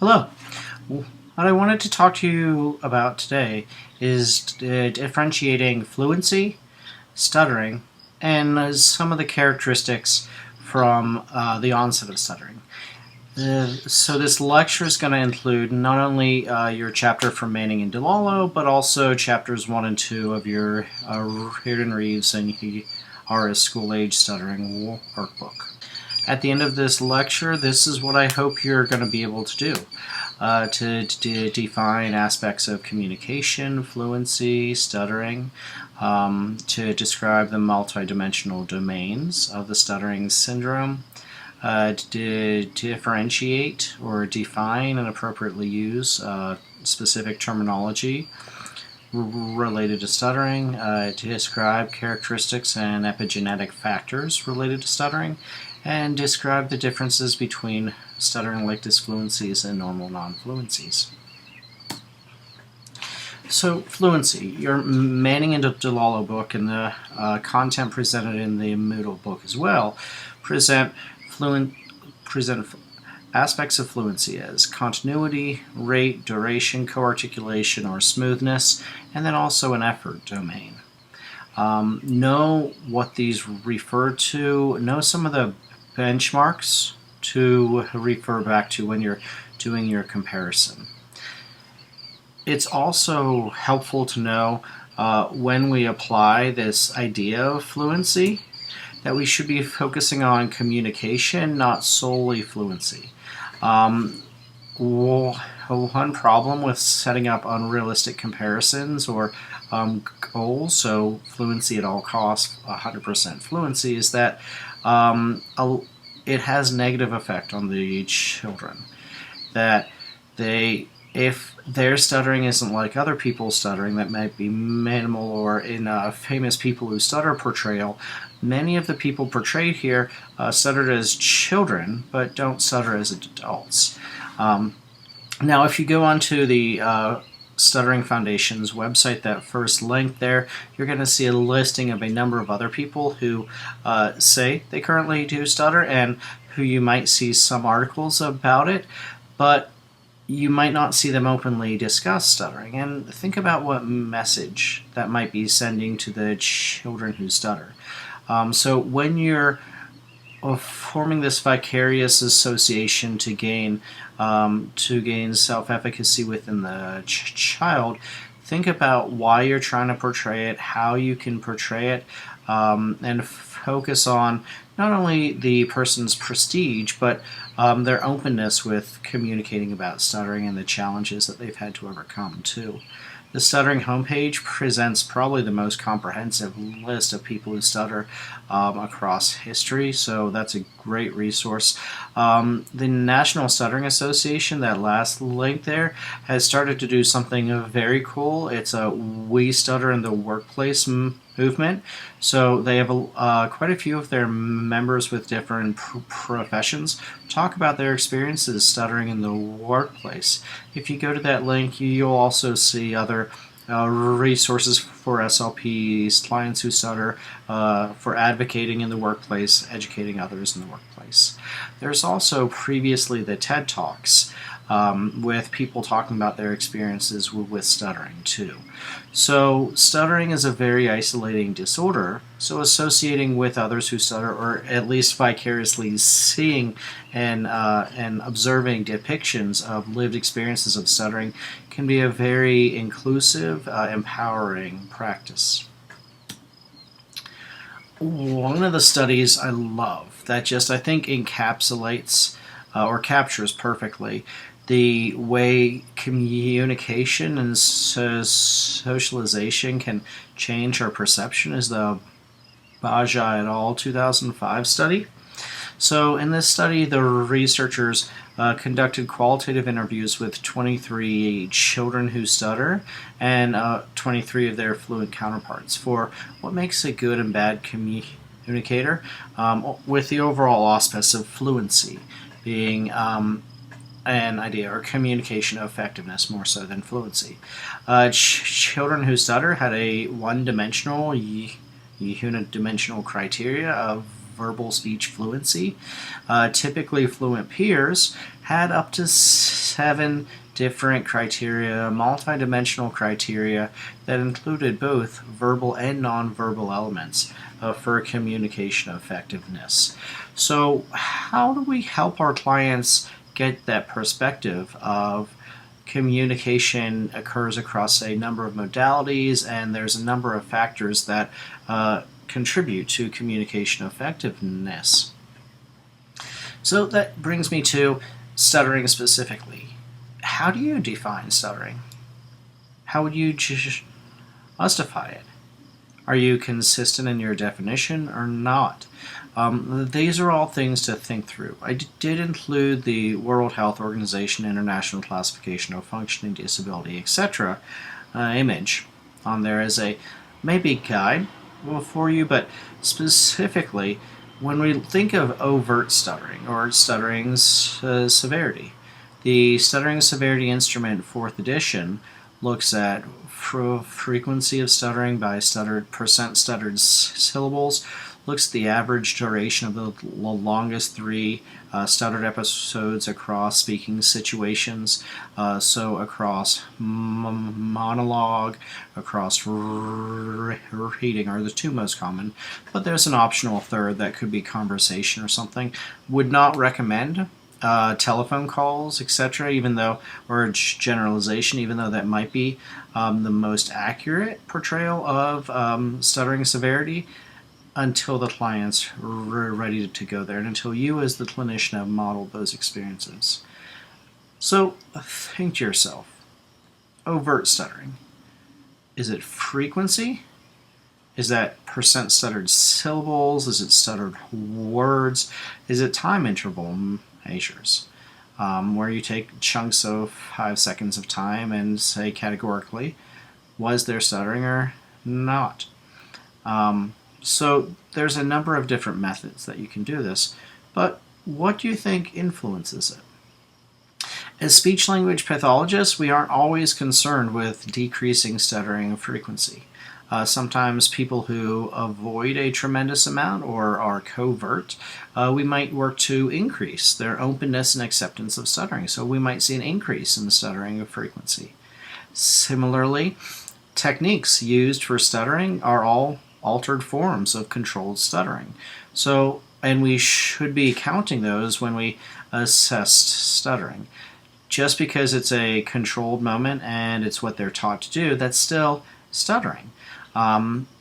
Hello. What I wanted to talk to you about today is differentiating fluency, stuttering, and some of the characteristics from the onset of stuttering. So this lecture is going to include not only your chapter from Manning and DeLallo, but also chapters 1 and 2 of your Reardon Reeves and Horace School Age Stuttering workbook. At the end of this lecture, this is what I hope you're going to be able to do. To define aspects of communication, fluency, stuttering, to describe the multidimensional domains of the stuttering syndrome, to differentiate or define and appropriately use specific terminology related to stuttering, to describe characteristics and epigenetic factors related to stuttering, and describe the differences between stuttering-like disfluencies and normal non-fluencies. So, fluency. Your Manning and DeLallo book and the content presented in the Moodle book as well present aspects of fluency as continuity, rate, duration, co-articulation, or smoothness, and then also an effort domain. Know what these refer to. Know some of the benchmarks to refer back to when you're doing your comparison. It's also helpful to know when we apply this idea of fluency that we should be focusing on communication, not solely fluency. One problem with setting up unrealistic comparisons or goals, so fluency at all costs, 100% fluency, is that it has negative effect on the children. That if their stuttering isn't like other people's stuttering that might be minimal, or in famous people who stutter portrayal, many of the people portrayed here stuttered as children but don't stutter as adults. Now, if you go onto the Stuttering Foundation's website, that first link there, you're going to see a listing of a number of other people who say they currently do stutter and who you might see some articles about it, but you might not see them openly discuss stuttering. And think about what message that might be sending to the children who stutter. So when you're forming this vicarious association to gain self-efficacy within the child, think about why you're trying to portray it, how you can portray it, and focus on not only the person's prestige, but their openness with communicating about stuttering and the challenges that they've had to overcome too. The Stuttering homepage presents probably the most comprehensive list of people who stutter across history, so that's a great resource. The National Stuttering Association, that last link there, has started to do something very cool. It's a We Stutter in the Workplace movement. So they have quite a few of their members with different professions talk about their experiences stuttering in the workplace. If you go to that link, you'll also see other resources for SLPs, clients who stutter, for advocating in the workplace, educating others in the workplace. There's also previously the TED Talks with people talking about their experiences with stuttering too. So stuttering is a very isolating disorder, so associating with others who stutter, or at least vicariously seeing and observing depictions of lived experiences of stuttering can be a very inclusive, empowering practice. One of the studies I love that just, I think, encapsulates or captures perfectly the way communication and socialization can change our perception is the Baja et al. 2005 study. So in this study, the researchers conducted qualitative interviews with 23 children who stutter and 23 of their fluent counterparts for what makes a good and bad communicator, with the overall auspice of fluency being an idea, or communication effectiveness more so than fluency. Children who stutter had a one-dimensional, unidimensional criteria of verbal speech fluency. Typically, fluent peers had up to 7 different criteria, multidimensional criteria that included both verbal and nonverbal elements for communication effectiveness. So, how do we help our clients get that perspective of communication occurs across a number of modalities, and there's a number of factors that contribute to communication effectiveness? So that brings me to stuttering specifically. How do you define stuttering? How would you justify it? Are you consistent in your definition or not? These are all things to think through. I did include the World Health Organization International Classification of Functioning Disability, etc. Image on there as a maybe guide for you, but specifically when we think of overt stuttering or stuttering's severity, the Stuttering Severity Instrument 4th edition looks at frequency of stuttering by percent stuttered syllables, looks at the average duration of the longest 3 stuttered episodes across speaking situations, so across monologue, across reading are the 2 most common, but there's an optional third that could be conversation or something. Would not recommend telephone calls, etc., even though, or generalization, even though that might be the most accurate portrayal of stuttering severity, until the client's ready to go there and until you as the clinician have modeled those experiences. So think to yourself, overt stuttering, is it frequency? Is that percent stuttered syllables? Is it stuttered words? Is it time interval measures, where you take chunks of 5 seconds of time and say categorically, was there stuttering or not? So there's a number of different methods that you can do this, but what do you think influences it? As speech-language pathologists, we aren't always concerned with decreasing stuttering frequency. Sometimes people who avoid a tremendous amount or are covert, we might work to increase their openness and acceptance of stuttering. So we might see an increase in the stuttering frequency. Similarly, techniques used for stuttering are all altered forms of controlled stuttering. So, and we should be counting those when we assess stuttering. Just because it's a controlled moment and it's what they're taught to do, that's still stuttering.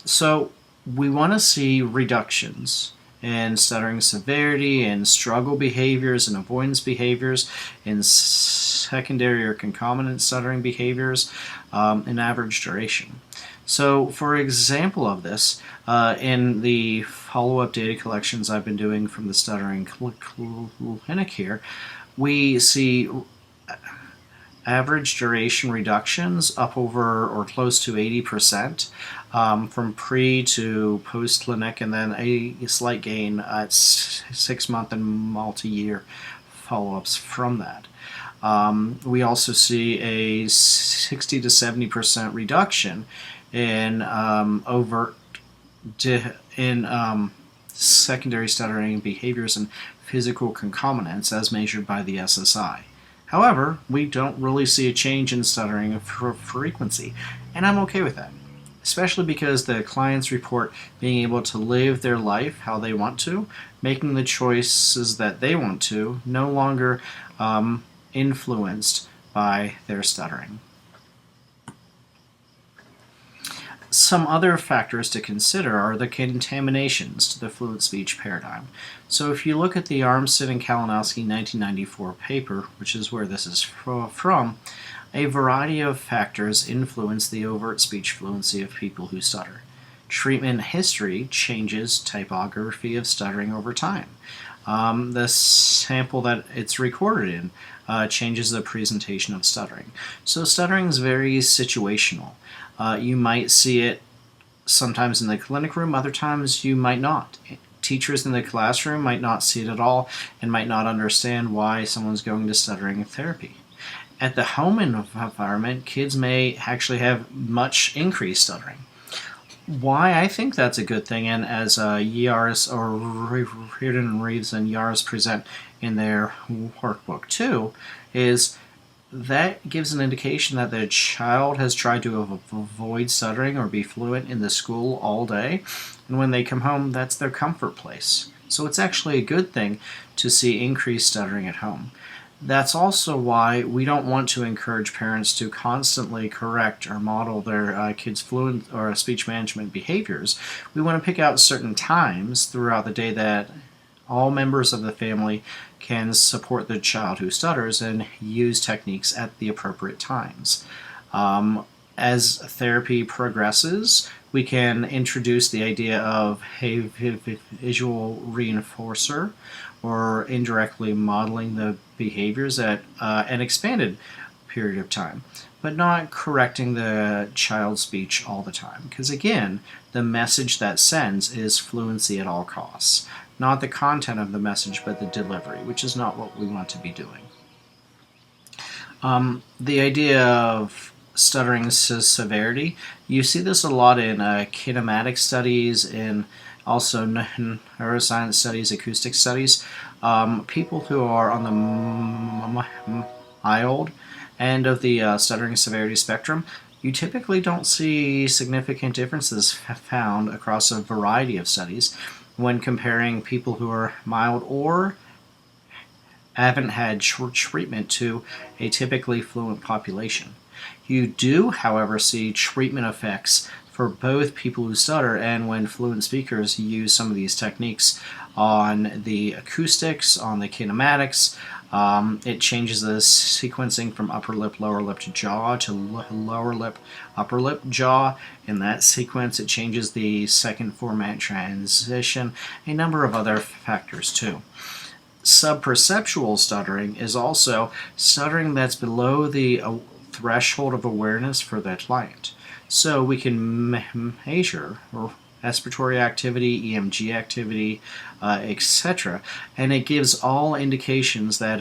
So we want to see reductions in stuttering severity, in struggle behaviors, and avoidance behaviors, in secondary or concomitant stuttering behaviors, in average duration. So, for example of this, in the follow-up data collections I've been doing from the stuttering clinic here, we see average duration reductions up over or close to 80% from pre to post-clinic, and then a slight gain at 6-month and multi-year follow-ups from that. We also see a 60 to 70% reduction in secondary stuttering behaviors and physical concomitants as measured by the SSI. However, we don't really see a change in stuttering frequency, and I'm okay with that, especially because the clients report being able to live their life how they want to, making the choices that they want to, no longer influenced by their stuttering. Some other factors to consider are the contaminations to the fluent speech paradigm. So if you look at the Armstead and Kalinowski 1994 paper, which is where this is from, a variety of factors influence the overt speech fluency of people who stutter. Treatment history changes typography of stuttering over time. The sample that it's recorded in changes the presentation of stuttering. So stuttering is very situational. You might see it sometimes in the clinic room, other times you might not. Teachers in the classroom might not see it at all and might not understand why someone's going to stuttering therapy. At the home environment, kids may actually have much increased stuttering. Why I think that's a good thing, and as Yaris or Reardon and Reeves and Yaris present in their workbook too, is that gives an indication that the child has tried to avoid stuttering or be fluent in the school all day, and when they come home, that's their comfort place. So it's actually a good thing to see increased stuttering at home. That's also why we don't want to encourage parents to constantly correct or model their kids' fluent or speech management behaviors. We want to pick out certain times throughout the day that all members of the family can support the child who stutters and use techniques at the appropriate times. As therapy progresses, we can introduce the idea of a visual reinforcer or indirectly modeling the behaviors at an expanded period of time, but not correcting the child's speech all the time. Because again, the message that sends is fluency at all costs, not the content of the message, but the delivery, which is not what we want to be doing. The idea of stuttering severity, you see this a lot in kinematic studies, in also neuroscience studies, acoustic studies. People who are on the mild end of the stuttering severity spectrum, you typically don't see significant differences found across a variety of studies when comparing people who are mild or haven't had treatment to a typically fluent population. You do, however, see treatment effects for both people who stutter and when fluent speakers use some of these techniques on the acoustics, on the kinematics. It changes the sequencing from upper lip, lower lip to jaw to lower lip, upper lip, jaw. In that sequence, it changes the second format transition, a number of other factors too. Subperceptual stuttering is also stuttering that's below the threshold of awareness for the client. So we can measure respiratory activity, EMG activity, etc. And it gives all indications that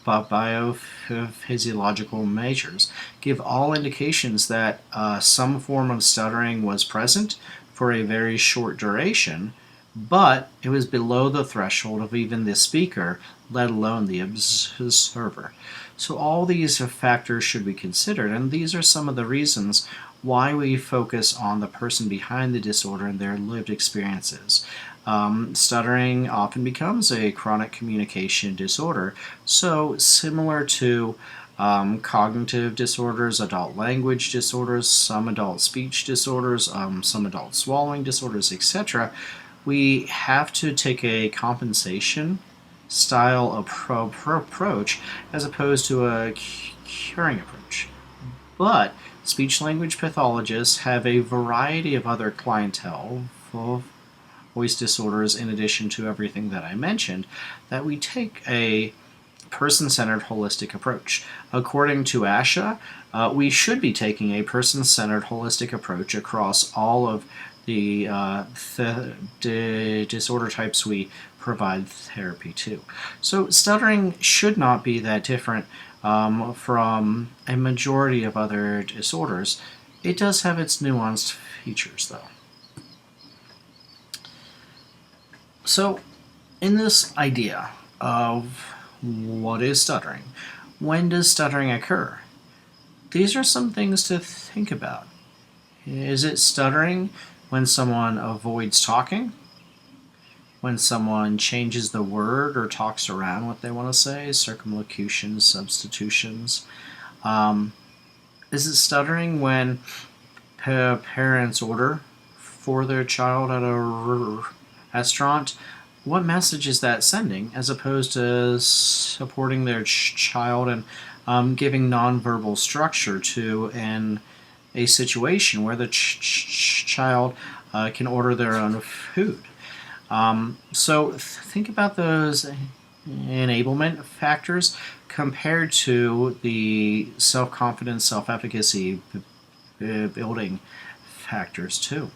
biophysiological measures give all indications that some form of stuttering was present for a very short duration, but it was below the threshold of even the speaker, let alone the observer. So all these factors should be considered, and these are some of the reasons why we focus on the person behind the disorder and their lived experiences. Stuttering often becomes a chronic communication disorder, so similar to cognitive disorders, adult language disorders, some adult speech disorders, some adult swallowing disorders, etc., we have to take a compensation style approach as opposed to a curing approach. But speech language pathologists have a variety of other clientele for voice disorders in addition to everything that I mentioned, that we take a person-centered holistic approach. According to ASHA, we should be taking a person-centered holistic approach across all of the disorder types we provide therapy to. So stuttering should not be that different from a majority of other disorders. It does have its nuanced features, though. So, in this idea of what is stuttering, when does stuttering occur? These are some things to think about. Is it stuttering when someone avoids talking? When someone changes the word or talks around what they want to say, circumlocutions, substitutions? Is it stuttering when parents order for their child at a restaurant? What message is that sending as opposed to supporting their child and giving nonverbal structure to a situation where the child can order their own food? So think about those enablement factors compared to the self-confidence, self-efficacy building factors too.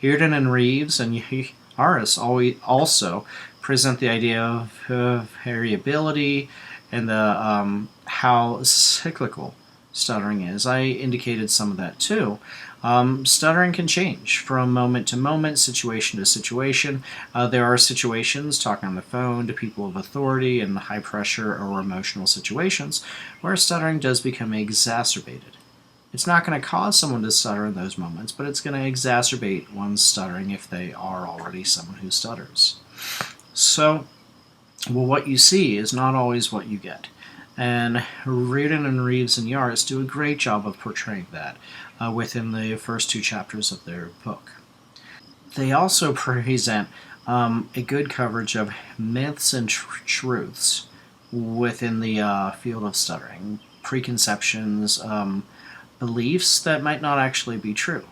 Earden and Reeves and Aris also present the idea of variability and the how cyclical stuttering is. I indicated some of that too. Stuttering can change from moment to moment, situation to situation. There are situations, talking on the phone to people of authority in high pressure or emotional situations, where stuttering does become exacerbated. It's not going to cause someone to stutter in those moments, but it's going to exacerbate one's stuttering if they are already someone who stutters. So, what you see is not always what you get. And Reardon and Reeves and Yaris do a great job of portraying that within the first two chapters of their book. They also present a good coverage of myths and truths within the field of stuttering, preconceptions, beliefs that might not actually be true.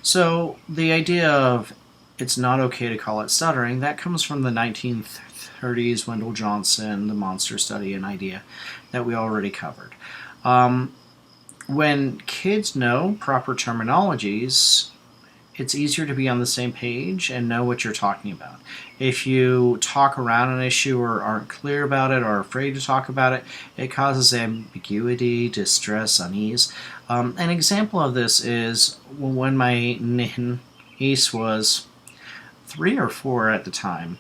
So the idea of it's not okay to call it stuttering, that comes from the 1930s, Wendell Johnson, the monster study, an idea that we already covered. When kids know proper terminologies, it's easier to be on the same page and know what you're talking about. If you talk around an issue or aren't clear about it or are afraid to talk about it, it causes ambiguity, distress, unease. An example of this is when my niece was 3 or 4 at the time.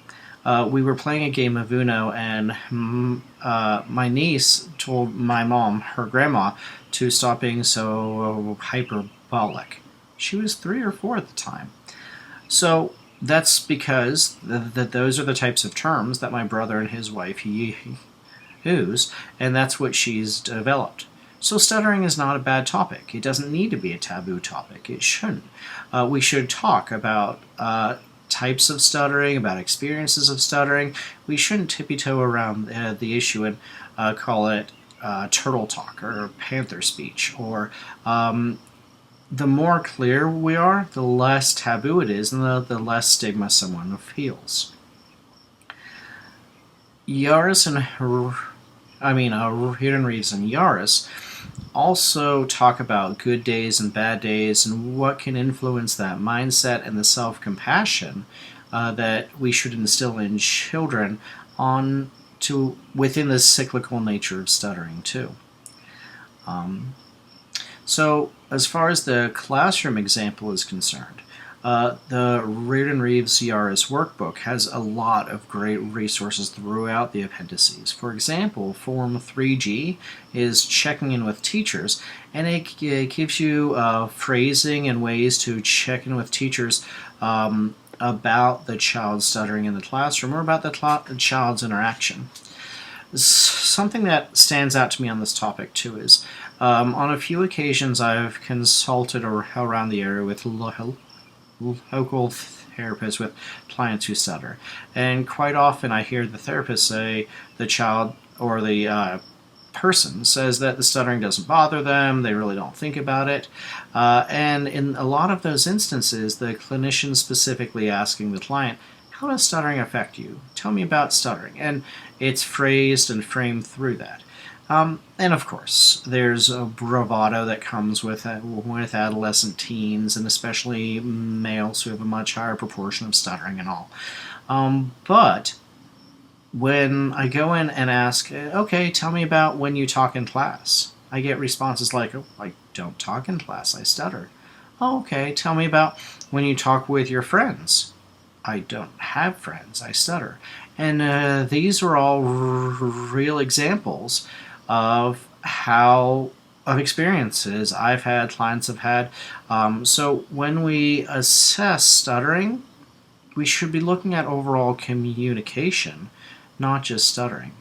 We were playing a game of Uno, and my niece told my mom, her grandma, to stop being so hyperbolic. She was 3 or 4 at the time. So that's because those are the types of terms that my brother and his wife use, and that's what she's developed. So stuttering is not a bad topic. It doesn't need to be a taboo topic. It shouldn't. We should talk about types of stuttering, about experiences of stuttering. We shouldn't tippy-toe around the issue and call it turtle talk or panther speech. Or the more clear we are, the less taboo it is, and the less stigma someone feels. Reeves and Yaris also talk about good days and bad days and what can influence that mindset and the self-compassion that we should instill in children within the cyclical nature of stuttering too. So as far as the classroom example is concerned, the Reardon Reeves Yaris workbook has a lot of great resources throughout the appendices. For example, Form 3G is checking in with teachers, and it gives you phrasing and ways to check in with teachers about the child stuttering in the classroom or about the child's interaction. Something that stands out to me on this topic too is on a few occasions I've consulted around the area with local therapists with clients who stutter, and quite often I hear the therapist say the child or the person says that the stuttering doesn't bother them, they really don't think about it, and in a lot of those instances the clinician specifically asking the client, how does stuttering affect you? Tell me about stuttering, and it's phrased and framed through that. And of course, there's a bravado that comes with adolescent teens, and especially males who have a much higher proportion of stuttering and all. But when I go in and ask, okay, tell me about when you talk in class, I get responses like, oh, I don't talk in class, I stutter. Oh, okay, tell me about when you talk with your friends. I don't have friends, I stutter. And these are all real examples of experiences I've had, clients have had. So when we assess stuttering, we should be looking at overall communication, not just stuttering.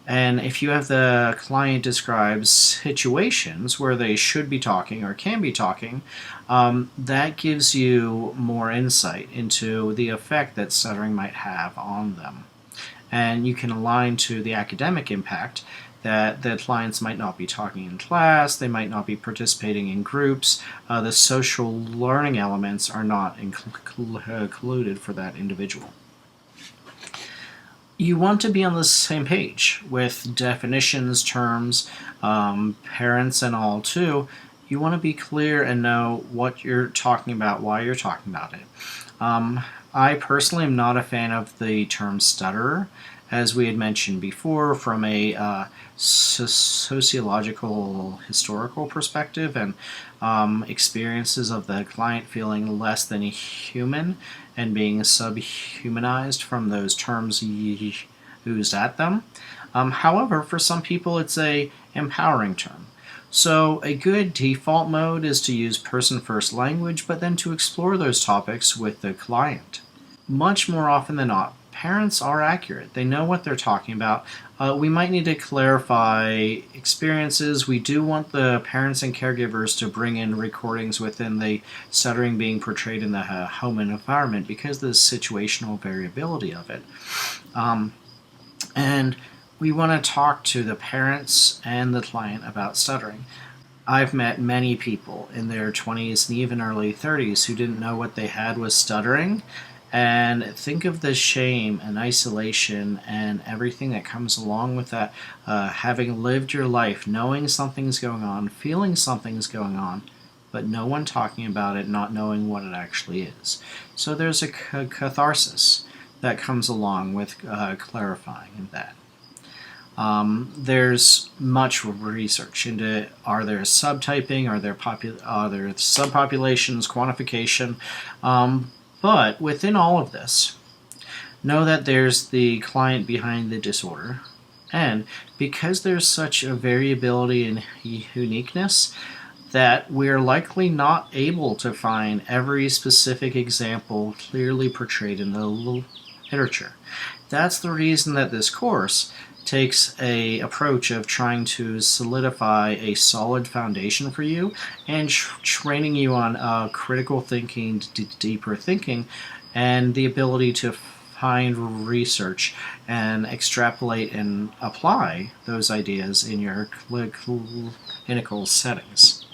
And if you have the client describe situations where they should be talking or can be talking, that gives you more insight into the effect that stuttering might have on them. And you can align to the academic impact that the clients might not be talking in class, they might not be participating in groups, the social learning elements are not included for that individual. You want to be on the same page with definitions, terms, parents and all too. You want to be clear and know what you're talking about, why you're talking about it. I personally am not a fan of the term stutterer, as we had mentioned before, from a sociological, historical perspective, and experiences of the client feeling less than human and being subhumanized from those terms used at them. However, for some people, it's a empowering term. So a good default mode is to use person-first language, but then to explore those topics with the client. Much more often than not, parents are accurate. They know what they're talking about. We might need to clarify experiences. We do want the parents and caregivers to bring in recordings within the stuttering being portrayed in the home environment because of the situational variability of it. And we want to talk to the parents and the client about stuttering. I've met many people in their 20s and even early 30s who didn't know what they had was stuttering. And think of the shame and isolation and everything that comes along with that, having lived your life, knowing something's going on, feeling something's going on, but no one talking about it, not knowing what it actually is. So there's a catharsis that comes along with clarifying that. There's much research into are there subtyping, are there subpopulations, quantification, but within all of this, know that there's the client behind the disorder, and because there's such a variability and uniqueness, that we're likely not able to find every specific example clearly portrayed in the literature. That's the reason that this course takes a approach of trying to solidify a solid foundation for you and training you on critical thinking, deeper thinking, and the ability to find research and extrapolate and apply those ideas in your clinical settings.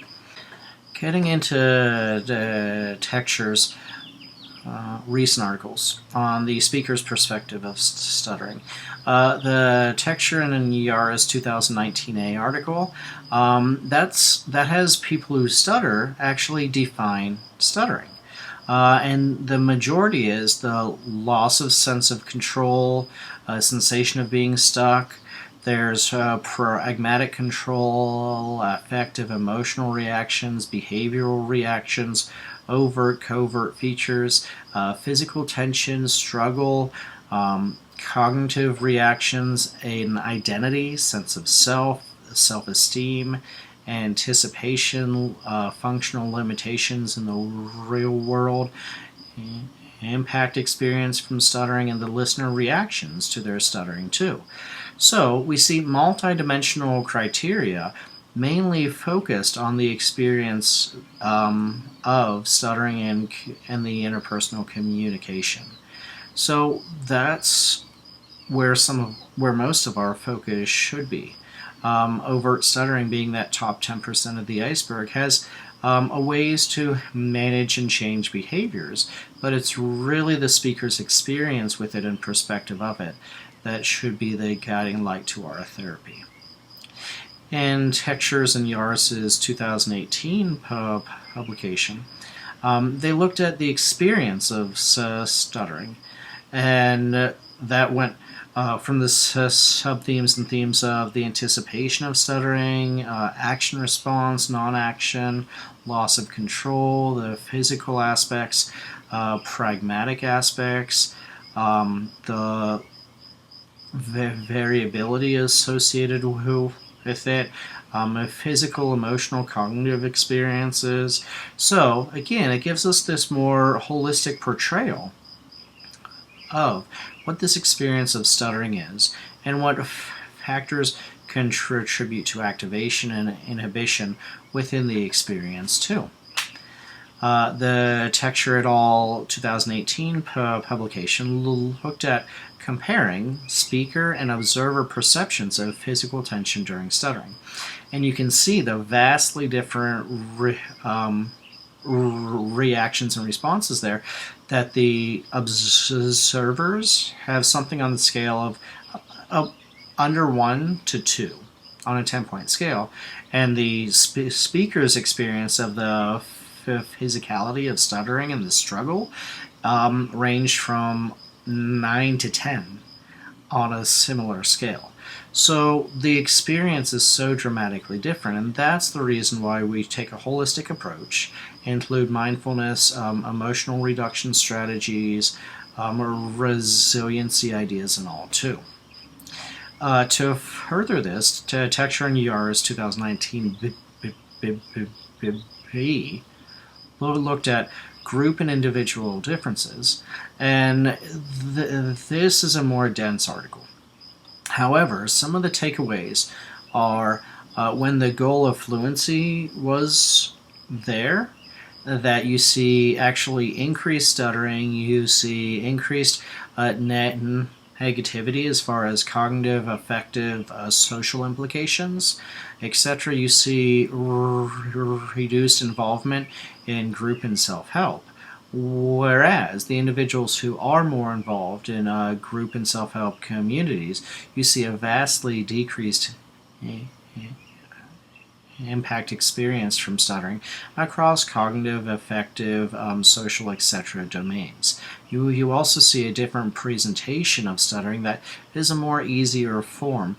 Getting into the textures, recent articles on the speaker's perspective of stuttering. The Texture in Yara's 2019A article, that has people who stutter actually define stuttering. And the majority is the loss of sense of control, sensation of being stuck. There's pragmatic control, affective emotional reactions, behavioral reactions, overt, covert features, physical tension, struggle, cognitive reactions, an identity, sense of self, self-esteem, anticipation, functional limitations in the real world, impact experience from stuttering, and the listener reactions to their stuttering too. So we see multidimensional criteria mainly focused on the experience of stuttering and the interpersonal communication. So that's where most of our focus should be. Overt stuttering, being that top 10% of the iceberg, has a ways to manage and change behaviors, but it's really the speaker's experience with it and perspective of it that should be the guiding light to our therapy. In Textures and Yaris's 2018 publication, they looked at the experience of stuttering, and that went from the sub-themes and themes of the anticipation of stuttering, action response, non-action, loss of control, the physical aspects, pragmatic aspects, the variability associated with it, physical, emotional, cognitive experiences. So again, it gives us this more holistic portrayal of what this experience of stuttering is and what factors contribute to activation and inhibition within the experience too. The Texture et al. 2018 publication looked at comparing speaker and observer perceptions of physical tension during stuttering. And you can see the vastly different reactions and responses there, that the observers have something on the scale of under 1 to 2 on a 10-point scale, and the speaker's experience of the physicality of stuttering and the struggle ranged from 9 to 10 on a similar scale. So the experience is so dramatically different, and that's the reason why we take a holistic approach, include mindfulness, emotional reduction strategies, resiliency ideas, and all too. To further this, Texture and Yar's 2019 looked at group and individual differences, and this is a more dense article. However, some of the takeaways are when the goal of fluency was there, that you see actually increased stuttering, you see increased negativity as far as cognitive, affective, social implications, etc. You see reduced involvement in group and self-help. Whereas the individuals who are more involved in group and self-help communities, you see a vastly decreased impact experienced from stuttering across cognitive, affective, social, etc. domains. You also see a different presentation of stuttering that is a more easier form